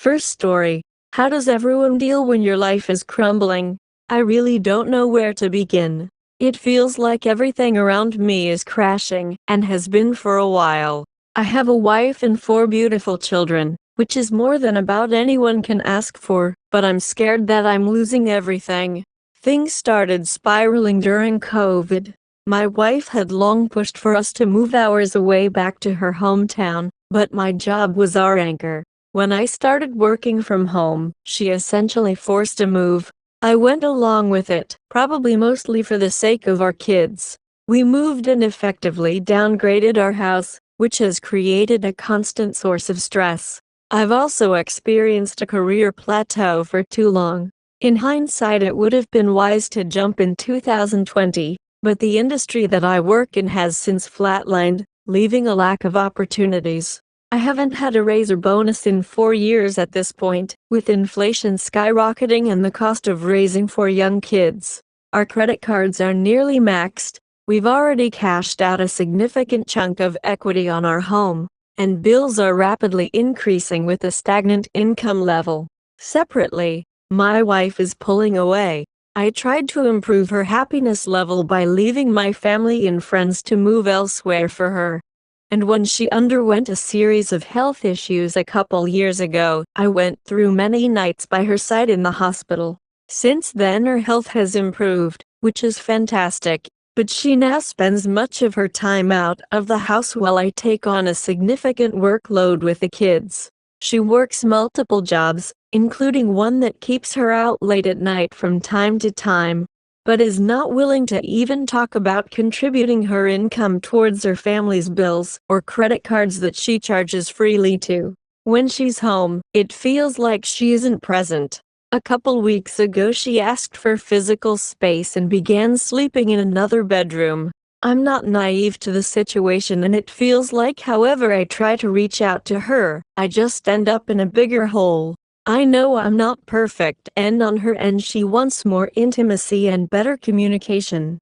First story. How does everyone deal when your life is crumbling? I really don't know where to begin. It feels like everything around me is crashing, and has been for a while. I have a wife and 4 beautiful children, which is more than about anyone can ask for, but I'm scared that I'm losing everything. Things started spiraling during COVID. My wife had long pushed for us to move hours away back to her hometown, but my job was our anchor. When I started working from home, she essentially forced a move. I went along with it, probably mostly for the sake of our kids. We moved and effectively downgraded our house, which has created a constant source of stress. I've also experienced a career plateau for too long. In hindsight, it would have been wise to jump in 2020, but the industry that I work in has since flatlined, leaving a lack of opportunities. I haven't had a raise or bonus in 4 years at this point, with inflation skyrocketing and the cost of raising 4 young kids. Our credit cards are nearly maxed. We've already cashed out a significant chunk of equity on our home, and bills are rapidly increasing with a stagnant income level. Separately, my wife is pulling away. I tried to improve her happiness level by leaving my family and friends to move elsewhere for her. And when she underwent a series of health issues a couple years ago, I went through many nights by her side in the hospital. Since then, her health has improved, which is fantastic, but she now spends much of her time out of the house while I take on a significant workload with the kids. She works multiple jobs, including one that keeps her out late at night from time to time, but is not willing to even talk about contributing her income towards her family's bills or credit cards that she charges freely to. When she's home, it feels like she isn't present. A couple weeks ago, she asked for physical space and began sleeping in another bedroom. I'm not naive to the situation, and it feels like however I try to reach out to her, I just end up in a bigger hole. I know I'm not perfect, and on her end she wants more intimacy and better communication.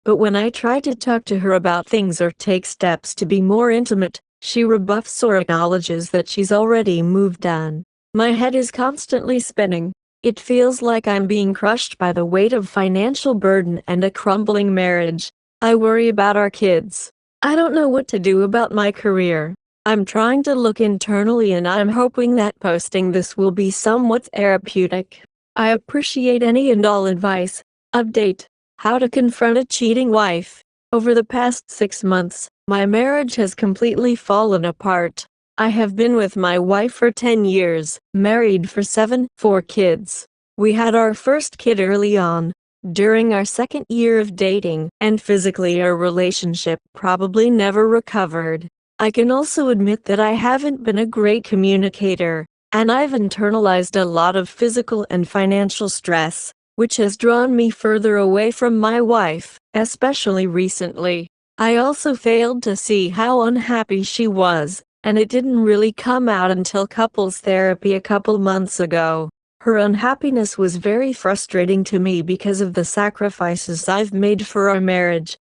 But when I try to talk to her about things or take steps to be more intimate, she rebuffs or acknowledges that she's already moved on. My head is constantly spinning. It feels like I'm being crushed by the weight of financial burden and a crumbling marriage. I worry about our kids. I don't know what to do about my career. I'm trying to look internally, and I'm hoping that posting this will be somewhat therapeutic. I appreciate any and all advice. Update: how to confront a cheating wife. Over the past 6 months, my marriage has completely fallen apart. I have been with my wife for 10 years, married for 7, 4 kids. We had our first kid early on, during our second year of dating, and physically our relationship probably never recovered. I can also admit that I haven't been a great communicator, and I've internalized a lot of physical and financial stress, which has drawn me further away from my wife, especially recently. I also failed to see how unhappy she was, and it didn't really come out until couples therapy a couple months ago. Her unhappiness was very frustrating to me because of the sacrifices I've made for our marriage.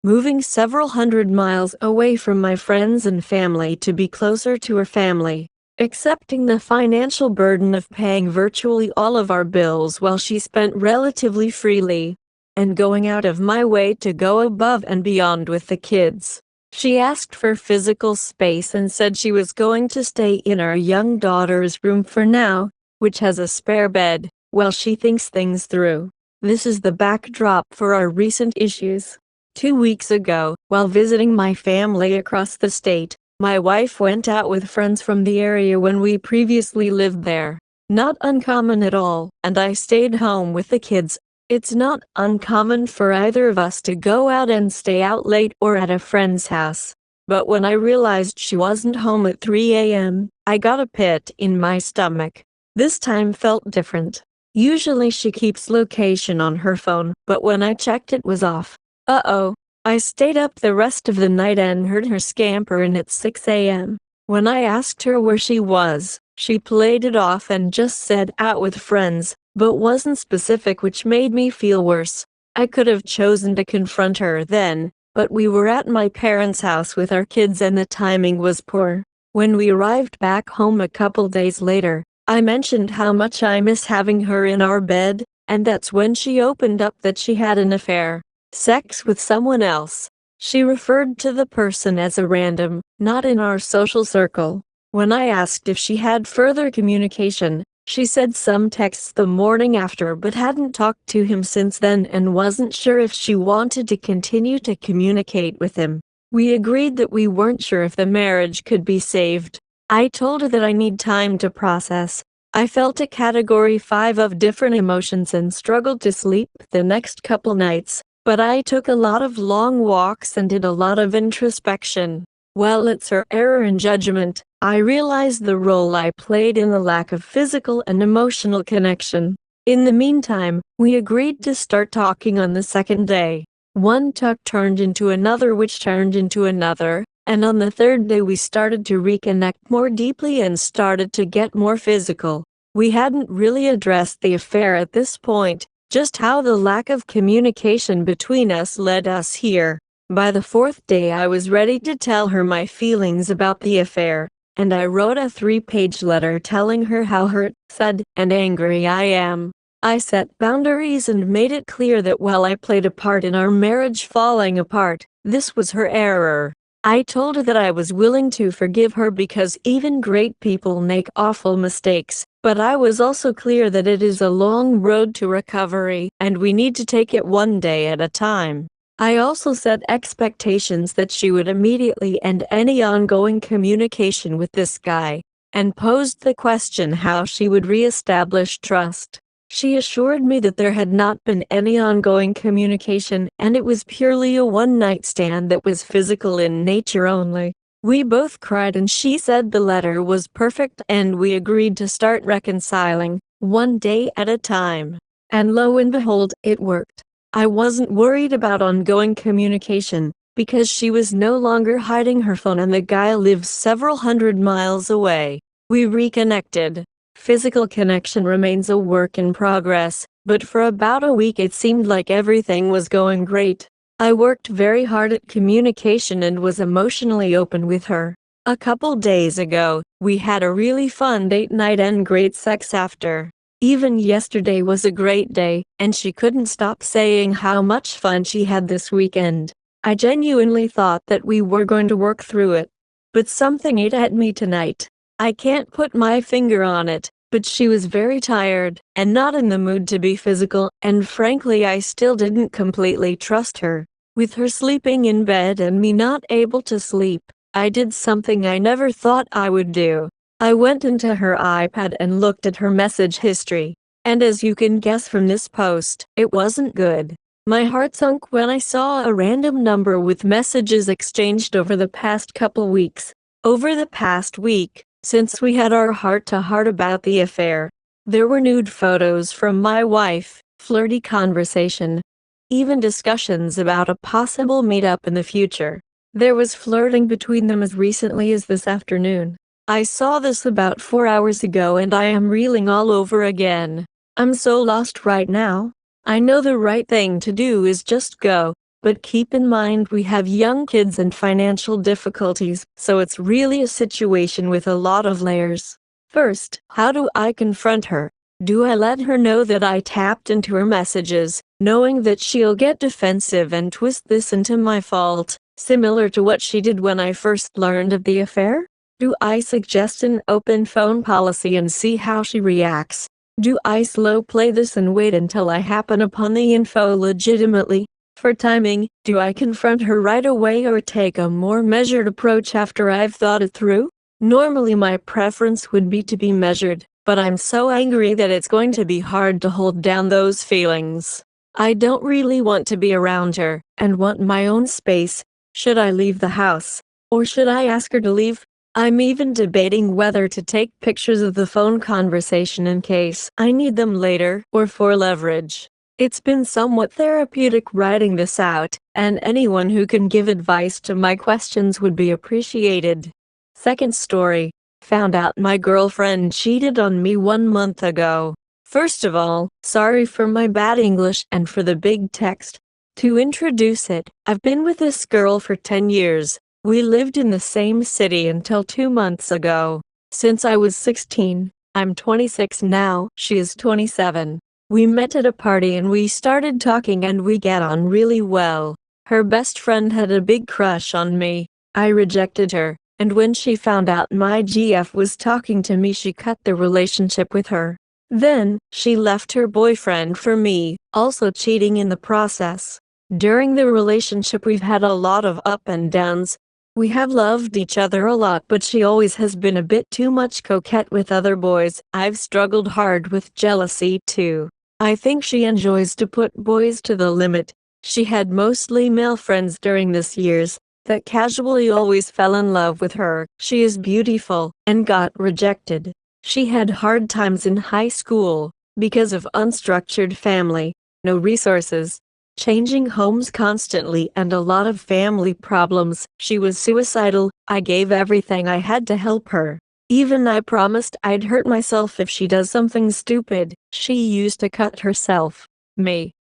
Moving several hundred miles away from my friends and family to be closer to her family, accepting the financial burden of paying virtually all of our bills while she spent relatively freely, and going out of my way to go above and beyond with the kids. She asked for physical space and said she was going to stay in our young daughter's room for now, which has a spare bed, while she thinks things through. This is the backdrop for our recent issues. 2 weeks ago, while visiting my family across the state, my wife went out with friends from the area when we previously lived there. Not uncommon at all, and I stayed home with the kids. It's not uncommon for either of us to go out and stay out late or at a friend's house. But when I realized she wasn't home at 3 a.m., I got a pit in my stomach. This time felt different. Usually she keeps location on her phone, but when I checked it was off. Uh-oh. I stayed up the rest of the night and heard her scamper in at 6 a.m. When I asked her where she was, she played it off and just said out with friends, but wasn't specific, which made me feel worse. I could have chosen to confront her then, but we were at my parents' house with our kids and the timing was poor. When we arrived back home a couple days later, I mentioned how much I miss having her in our bed, and that's when she opened up that she had an affair. Sex with someone else. She referred to the person as a random, not in our social circle. When I asked if she had further communication, she said some texts the morning after but hadn't talked to him since then and wasn't sure if she wanted to continue to communicate with him. We agreed that we weren't sure if the marriage could be saved. I told her that I need time to process. I felt a category 5 of different emotions and struggled to sleep the next couple nights, but I took a lot of long walks and did a lot of introspection. While it's her error in judgment, I realized the role I played in the lack of physical and emotional connection. In the meantime, we agreed to start talking on the second day. One talk turned into another which turned into another, and on the third day we started to reconnect more deeply and started to get more physical. We hadn't really addressed the affair at this point, just how the lack of communication between us led us here. By the fourth day I was ready to tell her my feelings about the affair, and I wrote a 3-page letter telling her how hurt, sad, and angry I am. I set boundaries and made it clear that while I played a part in our marriage falling apart, this was her error. I told her that I was willing to forgive her because even great people make awful mistakes, but I was also clear that it is a long road to recovery, and we need to take it one day at a time. I also set expectations that she would immediately end any ongoing communication with this guy, and posed the question how she would re-establish trust. She assured me that there had not been any ongoing communication and it was purely a one-night stand that was physical in nature only. We both cried and she said the letter was perfect and we agreed to start reconciling, one day at a time. And lo and behold, it worked. I wasn't worried about ongoing communication, because she was no longer hiding her phone and the guy lives several hundred miles away. We reconnected. Physical connection remains a work in progress, but for about a week it seemed like everything was going great. I worked very hard at communication and was emotionally open with her. A couple days ago, we had a really fun date night and great sex after. Even yesterday was a great day, and she couldn't stop saying how much fun she had this weekend. I genuinely thought that we were going to work through it. But something ate at me tonight. I can't put my finger on it, but she was very tired, and not in the mood to be physical, and frankly I still didn't completely trust her. With her sleeping in bed and me not able to sleep, I did something I never thought I would do. I went into her iPad and looked at her message history. And as you can guess from this post, it wasn't good. My heart sunk when I saw a random number with messages exchanged over the past couple weeks. Over the past week, since we had our heart-to-heart about the affair, there were nude photos from my wife, flirty conversation, even discussions about a possible meetup in the future. There was flirting between them as recently as this afternoon. I saw this about 4 hours ago and I am reeling all over again. I'm so lost right now. I know the right thing to do is just go, but keep in mind we have young kids and financial difficulties, so it's really a situation with a lot of layers. First, how do I confront her? Do I let her know that I tapped into her messages, knowing that she'll get defensive and twist this into my fault, similar to what she did when I first learned of the affair? Do I suggest an open phone policy and see how she reacts? Do I slow play this and wait until I happen upon the info legitimately? For timing, do I confront her right away or take a more measured approach after I've thought it through? Normally my preference would be to be measured, but I'm so angry that it's going to be hard to hold down those feelings. I don't really want to be around her, and want my own space. Should I leave the house? Or should I ask her to leave? I'm even debating whether to take pictures of the phone conversation in case I need them later or for leverage. It's been somewhat therapeutic writing this out, and anyone who can give advice to my questions would be appreciated. Second story. Found out my girlfriend cheated on me 1 month ago. First of all, sorry for my bad English and for the big text. To introduce it, I've been with this girl for 10 years. We lived in the same city until 2 months ago. Since I was 16, I'm 26 now, she is 27. We met at a party and we started talking and we get on really well. Her best friend had a big crush on me. I rejected her, and when she found out my GF was talking to me, she cut the relationship with her. Then, she left her boyfriend for me, also cheating in the process. During the relationship we've had a lot of up and downs. We have loved each other a lot, but she always has been a bit too much coquette with other boys. I've struggled hard with jealousy too. I think she enjoys to put boys to the limit. She had mostly male friends during this years that casually always fell in love with her. She is beautiful and got rejected. She had hard times in high school because of unstructured family, no resources, changing homes constantly, and a lot of family problems. She was suicidal. I gave everything I had to help her. Even I promised I'd hurt myself if she does something stupid. She used to cut herself.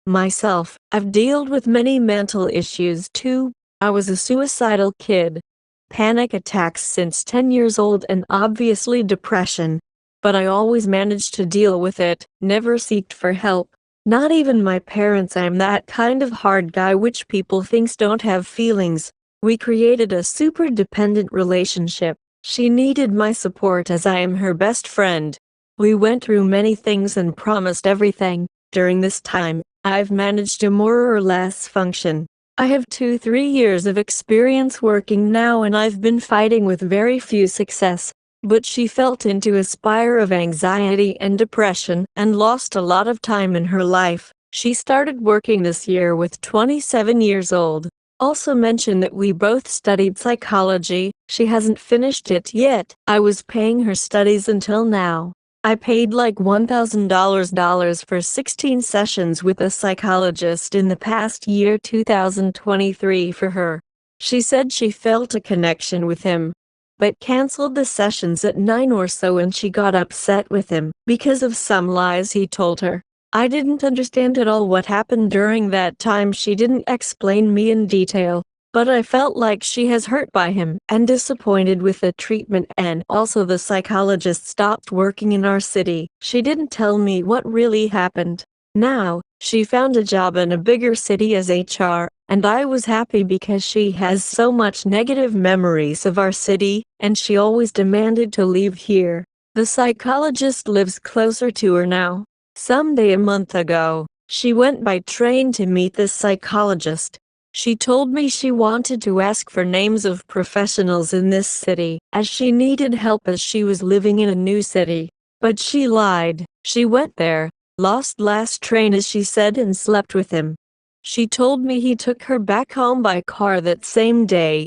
Myself, I've dealt with many mental issues too. I was a suicidal kid. Panic attacks since 10 years old and obviously depression. But I always managed to deal with it, never seeked for help. Not even my parents. I'm that kind of hard guy which people thinks don't have feelings. We created a super dependent relationship. She needed my support as I am her best friend. We went through many things and promised everything. During this time, I've managed to more or less function. I have 2-3 years of experience working now and I've been fighting with very few success. But she fell into a spiral of anxiety and depression and lost a lot of time in her life. She started working this year with 27 years old. Also mention that we both studied psychology. She hasn't finished it yet. I was paying her studies until now. I paid like $1,000 for 16 sessions with a psychologist in the past year 2023 for her. She said she felt a connection with him, but canceled the sessions at 9 or so, and she got upset with him because of some lies he told her. I didn't understand at all what happened during that time. She didn't explain me in detail, but I felt like she has hurt by him and disappointed with the treatment, and also the psychologist stopped working in our city. She didn't tell me what really happened. Now, she found a job in a bigger city as HR, and I was happy because she has so much negative memories of our city, and she always demanded to leave here. The psychologist lives closer to her now. Someday a month ago, she went by train to meet this psychologist. She told me she wanted to ask for names of professionals in this city, as she needed help as she was living in a new city. But she lied. She went there, lost last train as she said, and slept with him. She told me he took her back home by car that same day.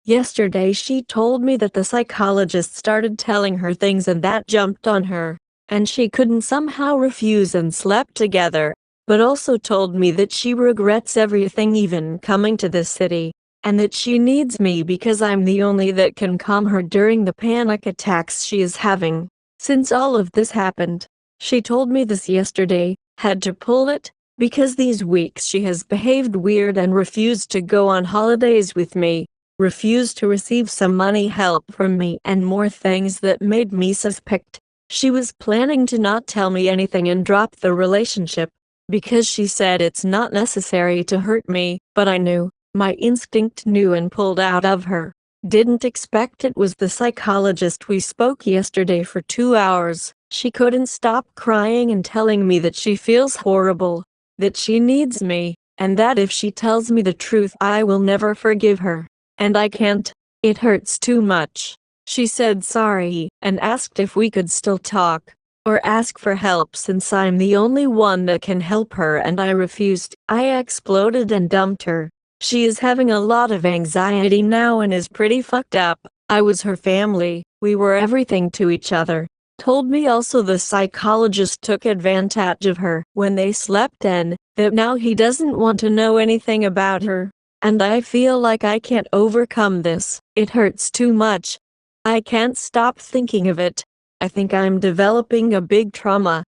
Yesterday she told me that the psychologist started telling her things and that jumped on her, and she couldn't somehow refuse and slept together. But also told me that she regrets everything, even coming to this city, and that she needs me because I'm the only that can calm her during the panic attacks she is having. Since all of this happened, she told me this yesterday, had to pull it, because these weeks she has behaved weird and refused to go on holidays with me, refused to receive some money help from me, and more things that made me suspect. She was planning to not tell me anything and drop the relationship, because she said it's not necessary to hurt me, but I knew, my instinct knew, and pulled out of her. Didn't expect it was the psychologist. We spoke yesterday for 2 hours. She couldn't stop crying and telling me that she feels horrible, that she needs me, and that if she tells me the truth I will never forgive her. And I can't. It hurts too much. She said sorry and asked if we could still talk or ask for help since I'm the only one that can help her, and I refused. I exploded and dumped her. She is having a lot of anxiety now and is pretty fucked up. I was her family. We were everything to each other. Told me also the psychologist took advantage of her when they slept, and that now he doesn't want to know anything about her. And I feel like I can't overcome this. It hurts too much. I can't stop thinking of it. I think I'm developing a big trauma.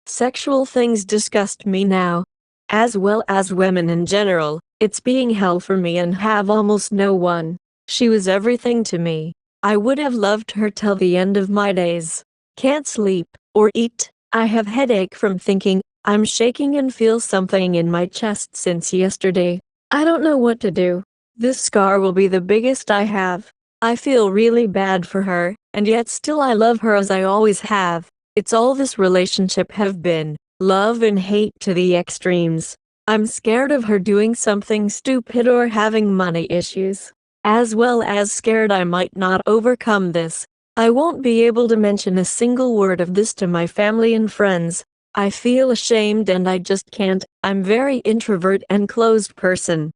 Sexual things disgust me now, as well as women in general. It's being hell for me and have almost no one. She was everything to me. I would have loved her till the end of my days. Can't sleep or eat. I have headache from thinking. I'm shaking and feel something in my chest since yesterday. I don't know what to do. This scar will be the biggest I have. I feel really bad for her, and yet still I love her as I always have. It's all this relationship have been. Love and hate to the extremes. I'm scared of her doing something stupid or having money issues. As well as scared I might not overcome this. I won't be able to mention a single word of this to my family and friends. I feel ashamed and I just can't. I'm very introvert and closed person.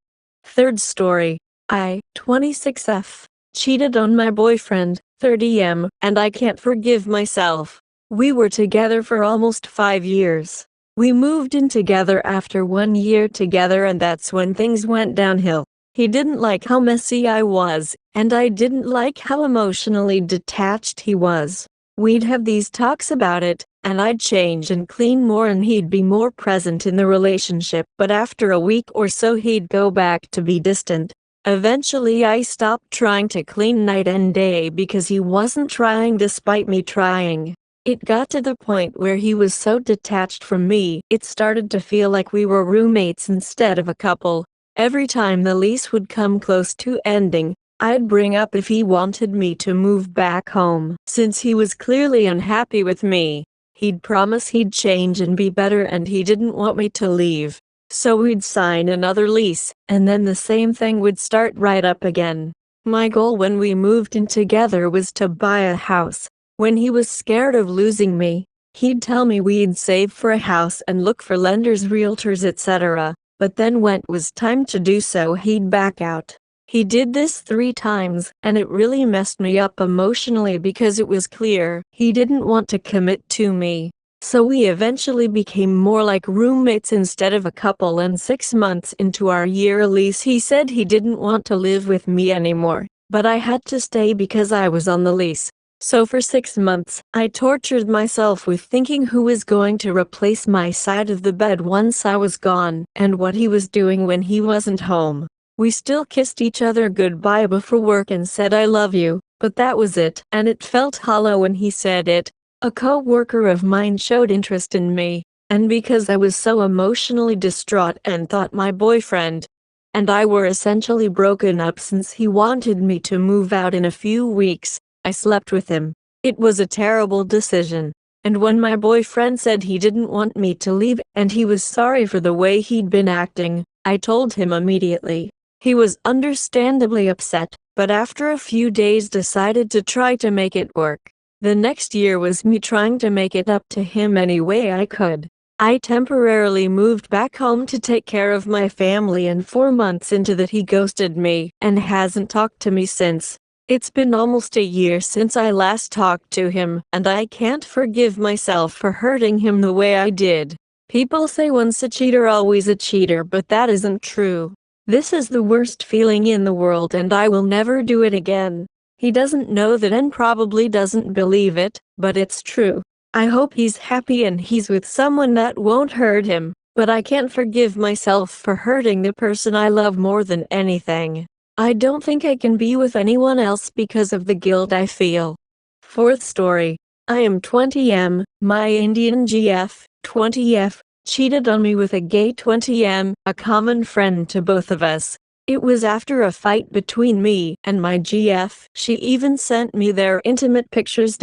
Third story. I, 26F, cheated on my boyfriend, 30M, and I can't forgive myself. We were together for almost 5 years. We moved in together after 1 year together, and that's when things went downhill. He didn't like how messy I was, and I didn't like how emotionally detached he was. We'd have these talks about it, and I'd change and clean more and he'd be more present in the relationship, but after a week or so he'd go back to be distant. Eventually I stopped trying to clean night and day because he wasn't trying despite me trying. It got to the point where he was so detached from me, it started to feel like we were roommates instead of a couple. Every time the lease would come close to ending, I'd bring up if he wanted me to move back home. Since he was clearly unhappy with me, he'd promise he'd change and be better, and he didn't want me to leave. So we'd sign another lease, and then the same thing would start right up again. My goal when we moved in together was to buy a house. When he was scared of losing me, he'd tell me we'd save for a house and look for lenders, realtors, etc. But then when it was time to do so, he'd back out. He did this 3 times, and it really messed me up emotionally because it was clear he didn't want to commit to me. So we eventually became more like roommates instead of a couple, and 6 months into our year lease he said he didn't want to live with me anymore, but I had to stay because I was on the lease. So for 6 months, I tortured myself with thinking who was going to replace my side of the bed once I was gone, and what he was doing when he wasn't home. We still kissed each other goodbye before work and said I love you, but that was it, and it felt hollow when he said it. A co-worker of mine showed interest in me, and because I was so emotionally distraught and thought my boyfriend and I were essentially broken up since he wanted me to move out in a few weeks, I slept with him. It was a terrible decision. And when my boyfriend said he didn't want me to leave and he was sorry for the way he'd been acting, I told him immediately. He was understandably upset, but after a few days decided to try to make it work. The next year was me trying to make it up to him any way I could. I temporarily moved back home to take care of my family, and 4 months into that he ghosted me and hasn't talked to me since. It's been almost a year since I last talked to him, and I can't forgive myself for hurting him the way I did. People say once a cheater always a cheater, but that isn't true. This is the worst feeling in the world, and I will never do it again. He doesn't know that and probably doesn't believe it, but it's true. I hope he's happy and he's with someone that won't hurt him, but I can't forgive myself for hurting the person I love more than anything. I don't think I can be with anyone else because of the guilt I feel. Fourth story. I am 20M, my Indian GF, 20F, cheated on me with a gay 20M, a common friend to both of us. It was after a fight between me and my GF. She even sent me their intimate pictures.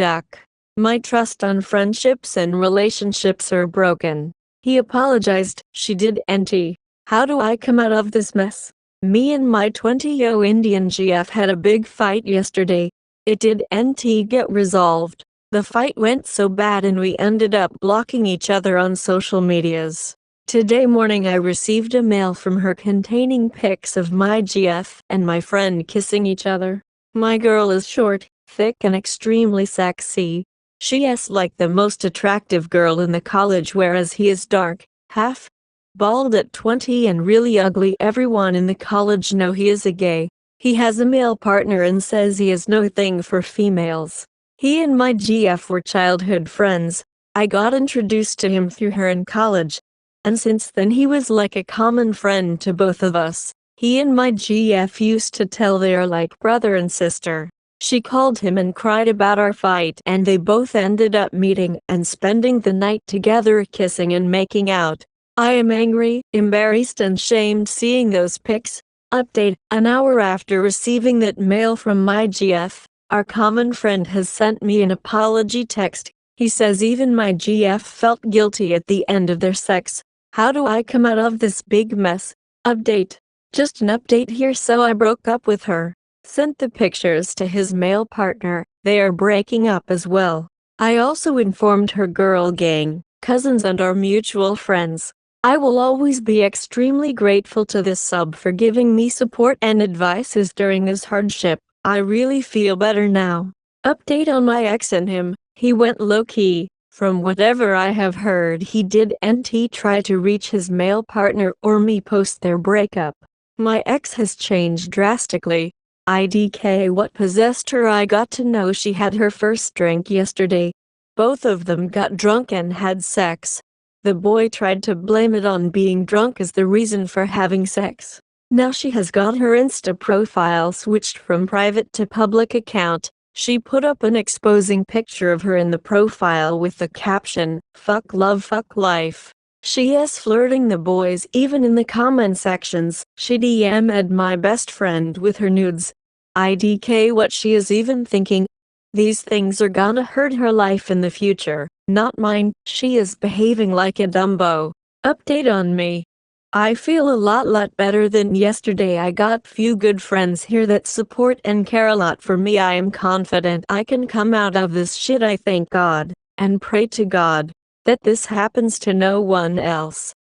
My trust on friendships and relationships are broken. He apologized, she did. NT. How do I come out of this mess? Me and my 20-year Indian GF had a big fight yesterday. It did NT get resolved. The fight went so bad and we ended up blocking each other on social medias. Today morning I received a mail from her containing pics of my GF and my friend kissing each other. My girl is short, thick and extremely sexy. She is like the most attractive girl in the college, whereas he is dark, half bald at 20 and really ugly. Everyone in the college know he is a gay. He has a male partner and says he has no thing for females. He and my GF were childhood friends. I got introduced to him through her in college, and since then he was like a common friend to both of us. He and my GF used to tell they are like brother and sister. She called him and cried about our fight, and they both ended up meeting and spending the night together, kissing and making out. I am angry, embarrassed and shamed seeing those pics. Update: an hour after receiving that mail from my GF, our common friend has sent me an apology text. He says even my GF felt guilty at the end of their sex. How do I come out of this big mess? Update: just an update here, so I broke up with her. Sent the pictures to his male partner. They are breaking up as well. I also informed her girl gang, cousins and our mutual friends. I will always be extremely grateful to this sub for giving me support and advices during this hardship. I really feel better now. Update on my ex and him. He went low-key. From whatever I have heard, he didn't try to reach his male partner or me post their breakup. My ex has changed drastically. IDK, what possessed her? I got to know she had her first drink yesterday. Both of them got drunk and had sex. The boy tried to blame it on being drunk as the reason for having sex. Now she has got her Insta profile switched from private to public account. She put up an exposing picture of her in the profile with the caption, "Fuck love, fuck life." She is flirting the boys even in the comment sections. She DM'd my best friend with her nudes. IDK, what she is even thinking. These things are gonna hurt her life in the future, not mine. She is behaving like a Dumbo. Update on me. I feel a lot better than yesterday. I got few good friends here that support and care a lot for me. I am confident I can come out of this shit. I thank God, and pray to God, that this happens to no one else.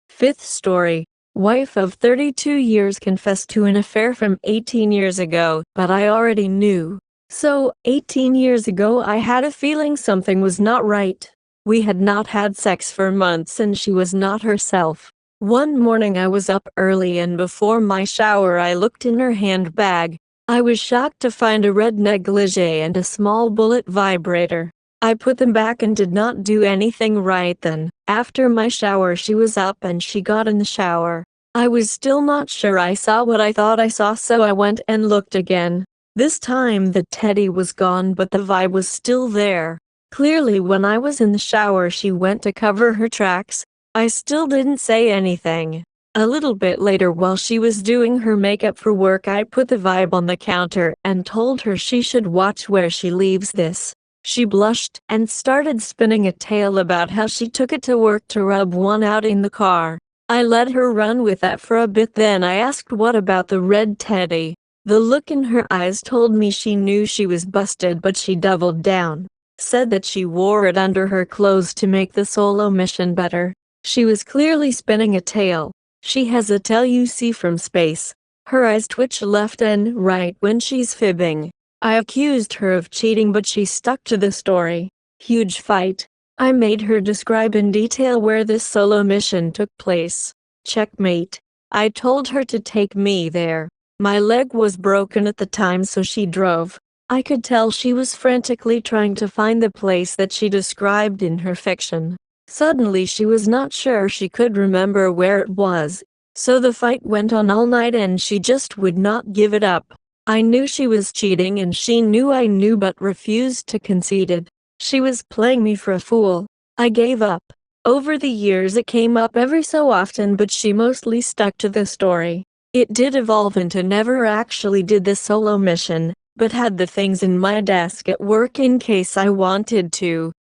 Fifth story. Wife of 32 years confessed to an affair from 18 years ago, but I already knew. So, 18 years ago I had a feeling something was not right. We had not had sex for months and she was not herself. One morning I was up early and before my shower I looked in her handbag. I was shocked to find a red negligee and a small bullet vibrator. I put them back and did not do anything right then. After my shower she was up and she got in the shower. I was still not sure I saw what I thought I saw, so I went and looked again. This time the teddy was gone but the vibe was still there. Clearly when I was in the shower she went to cover her tracks. I still didn't say anything. A little bit later while she was doing her makeup for work I put the vibe on the counter and told her she should watch where she leaves this. She blushed and started spinning a tale about how she took it to work to rub one out in the car. I let her run with that for a bit, then I asked what about the red teddy. The look in her eyes told me she knew she was busted, but she doubled down. Said that she wore it under her clothes to make the solo mission better. She was clearly spinning a tale. She has a tell you see from space. Her eyes twitch left and right when she's fibbing. I accused her of cheating but she stuck to the story. Huge fight. I made her describe in detail where this solo mission took place. Checkmate. I told her to take me there. My leg was broken at the time so she drove. I could tell she was frantically trying to find the place that she described in her fiction. Suddenly she was not sure she could remember where it was. So the fight went on all night and she just would not give it up. I knew she was cheating and she knew I knew but refused to concede it. She was playing me for a fool. I gave up. Over the years it came up every so often but she mostly stuck to the story. It did evolve into never actually did the solo mission, but had the things in my desk at work in case I wanted to.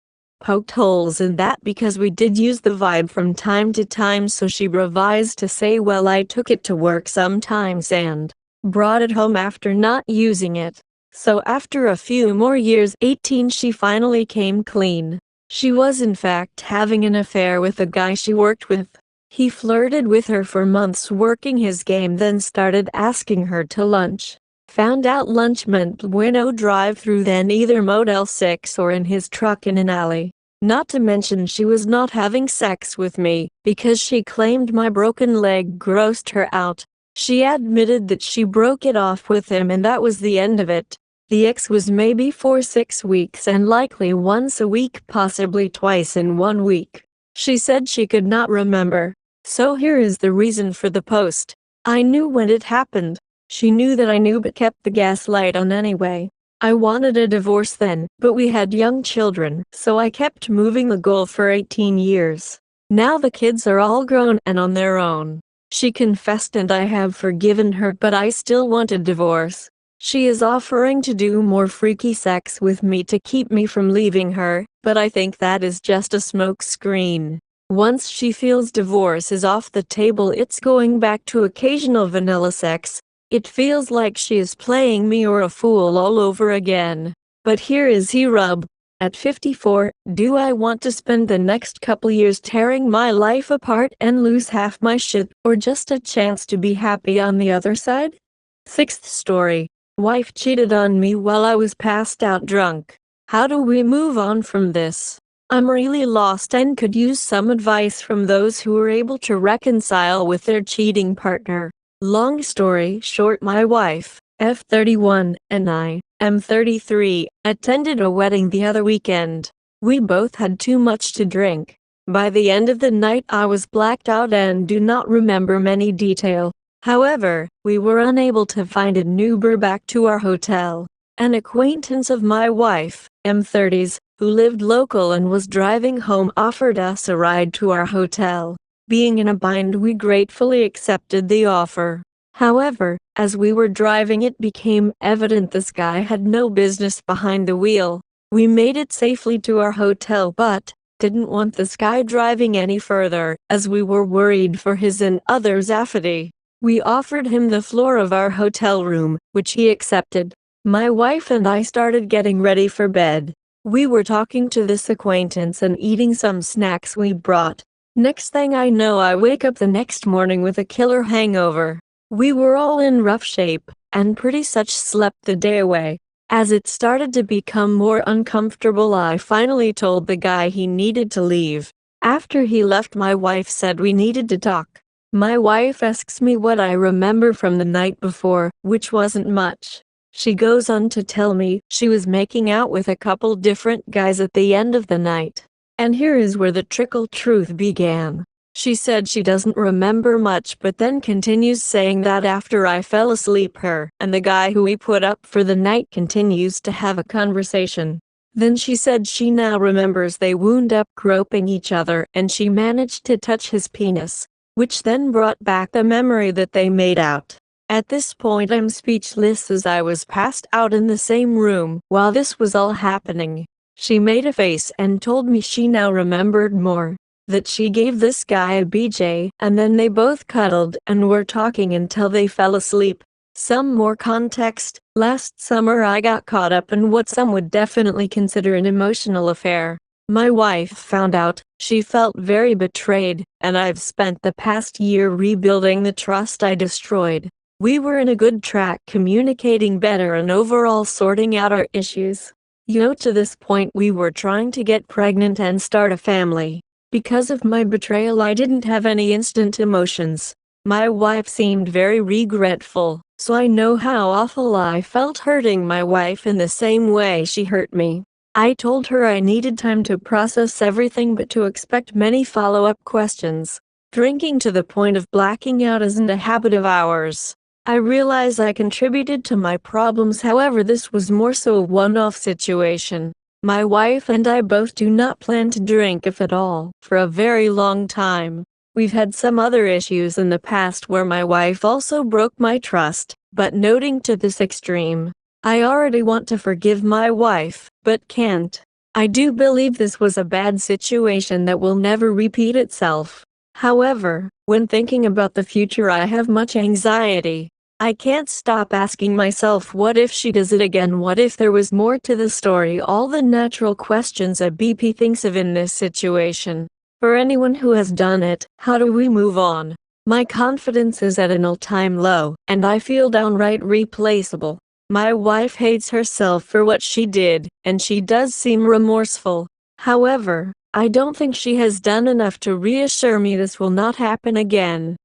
Poked holes in that because we did use the vibe from time to time, so she revised to say well I took it to work sometimes and brought it home after not using it. So after a few more years, 18, she finally came clean. She was in fact having an affair with a guy she worked with. He flirted with her for months working his game, then started asking her to lunch. Found out lunch meant Bueno drive-through, then either Motel 6 or in his truck in an alley. Not to mention she was not having sex with me, because she claimed my broken leg grossed her out. She admitted that she broke it off with him and that was the end of it. The ex was maybe for 6 weeks and likely once a week, possibly twice in 1 week. She said she could not remember. So here is the reason for the post. I knew when it happened. She knew that I knew but kept the gaslight on anyway. I wanted a divorce then, but we had young children, so I kept moving the goal for 18 years. Now the kids are all grown and on their own. She confessed and I have forgiven her, but I still want a divorce. She is offering to do more freaky sex with me to keep me from leaving her, but I think that is just a smoke screen. Once she feels divorce is off the table, it's going back to occasional vanilla sex. It feels like she is playing me or a fool all over again. But here is the rub. At 54, do I want to spend the next couple years tearing my life apart and lose half my shit, or just a chance to be happy on the other side? Sixth story. Wife cheated on me while I was passed out drunk. How do we move on from this? I'm really lost and could use some advice from those who are able to reconcile with their cheating partner. Long story short, my wife, F31, and I, M33, attended a wedding the other weekend. We both had too much to drink. By the end of the night I was blacked out and do not remember many details. However, we were unable to find an Uber back to our hotel. An acquaintance of my wife, M30's, who lived local and was driving home, offered us a ride to our hotel. Being in a bind, we gratefully accepted the offer. However, as we were driving, it became evident this guy had no business behind the wheel. We made it safely to our hotel but didn't want this guy driving any further, as we were worried for his and others' safety. We offered him the floor of our hotel room, which he accepted. My wife and I started getting ready for bed. We were talking to this acquaintance and eating some snacks we brought. Next thing I know, I wake up the next morning with a killer hangover. We were all in rough shape, and pretty much slept the day away. As it started to become more uncomfortable, I finally told the guy he needed to leave. After he left, my wife said we needed to talk. My wife asks me what I remember from the night before, which wasn't much. She goes on to tell me she was making out with a couple different guys at the end of the night. And here is where the trickle truth began. She said she doesn't remember much, but then continues saying that after I fell asleep, her and the guy who we put up for the night continues to have a conversation. Then she said she now remembers they wound up groping each other and she managed to touch his penis, which then brought back the memory that they made out. At this point I'm speechless, as I was passed out in the same room while this was all happening. She made a face and told me she now remembered more, that she gave this guy a BJ and then they both cuddled and were talking until they fell asleep. Some more context: last summer I got caught up in what some would definitely consider an emotional affair. My wife found out, she felt very betrayed, and I've spent the past year rebuilding the trust I destroyed. We were in a good track, communicating better and overall sorting out our issues. To this point we were trying to get pregnant and start a family. Because of my betrayal I didn't have any instant emotions. My wife seemed very regretful, so I know how awful I felt hurting my wife in the same way she hurt me. I told her I needed time to process everything, but to expect many follow-up questions. Drinking to the point of blacking out isn't a habit of ours. I realize I contributed to my problems, however this was more so a one-off situation. My wife and I both do not plan to drink, if at all, for a very long time. We've had some other issues in the past where my wife also broke my trust, but noting to this extreme. I already want to forgive my wife, but can't. I do believe this was a bad situation that will never repeat itself. However, when thinking about the future I have much anxiety. I can't stop asking myself, what if she does it again? What if there was more to the story? All the natural questions a BP thinks of in this situation. For anyone who has done it, how do we move on? My confidence is at an all-time low, and I feel downright replaceable. My wife hates herself for what she did, and she does seem remorseful. However, I don't think she has done enough to reassure me this will not happen again.